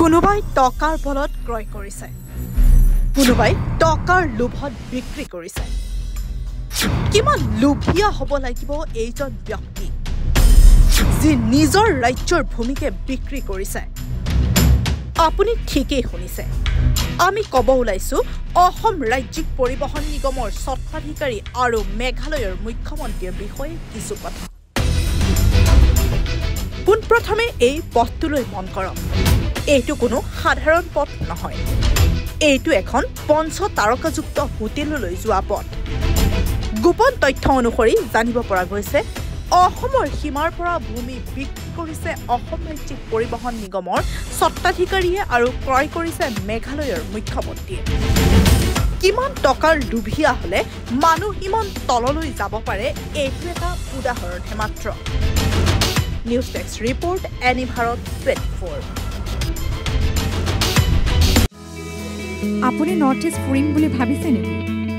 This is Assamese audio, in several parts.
কোনোবাই টকাৰ বলত ক্ৰয় কৰিছে, কোনোবাই টকাৰ লোভত বিক্ৰী কৰিছে। কিমান লোভীয়া হ'ব লাগিব এইজন ব্যক্তি যি নিজৰ ৰাজ্যৰ ভূমিকে বিক্ৰী কৰিছে। আপুনি ঠিকেই শুনিছে, আমি ক'ব ওলাইছো অসম ৰাজ্যিক পৰিবহণ নিগমৰ স্বত্বাধিকাৰী আৰু মেঘালয়ৰ মুখ্যমন্ত্ৰীৰ বিষয়ে কিছু কথা। পোনপ্ৰথমে এই পথটোলৈ মন কৰক। এইটো কোনো সাধাৰণ পথ নহয়, এইটো এখন পঞ্চতাৰকাযুক্ত হোটেললৈ যোৱা পথ। গোপন তথ্য অনুসৰি জানিব পৰা গৈছে, অসমৰ সীমাৰ পৰা ভূমি বিক্ৰী কৰিছে অসম ৰাজ্যিক পৰিবহণ নিগমৰ স্বত্বাধিকাৰীয়ে আৰু ক্ৰয় কৰিছে মেঘালয়ৰ মুখ্যমন্ত্ৰীয়ে। কিমান টকাৰ লোভীয়া হ'লে মানুহ ইমান তললৈ যাব পাৰে, এইটো এটা উদাহৰণহে মাত্ৰ। News desk report, any Bharat 24। আপুনি নৰ্থ ইষ্ট ফুৰিম বুলি ভাবিছে নেকি?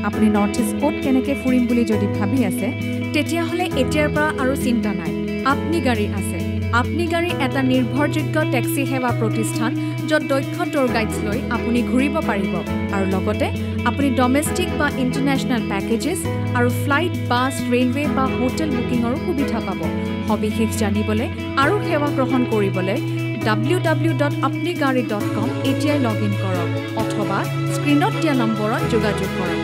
আপুনি নৰ্থ ইষ্ট ক'ত কেনেকৈ ফুৰিম বুলি যদি ভাবি আছে, তেতিয়াহ'লে এতিয়াৰ পৰা আৰু চিন্তা নাই। আপনি গাড়ী আছে। আপনি গাড়ী এটা নিৰ্ভৰযোগ্য টেক্সি সেৱা প্ৰতিষ্ঠান, য'ত দক্ষ টুৰ গাইডছ লৈ আপুনি ঘূৰিব পাৰিব আৰু লগতে আপুনি ডমেষ্টিক বা ইণ্টাৰনেশ্যনেল পেকেজেছ আৰু ফ্লাইট, বাছ, ৰেলৱে বা হোটেল বুকিঙৰো সুবিধা পাব। সবিশেষ জানিবলৈ আৰু সেৱা গ্ৰহণ কৰিবলৈ www.apnigari.com এতিয়াই লগ ইন কৰক অথবা স্ক্ৰীণত দিয়া নম্বৰত যোগাযোগ কৰক।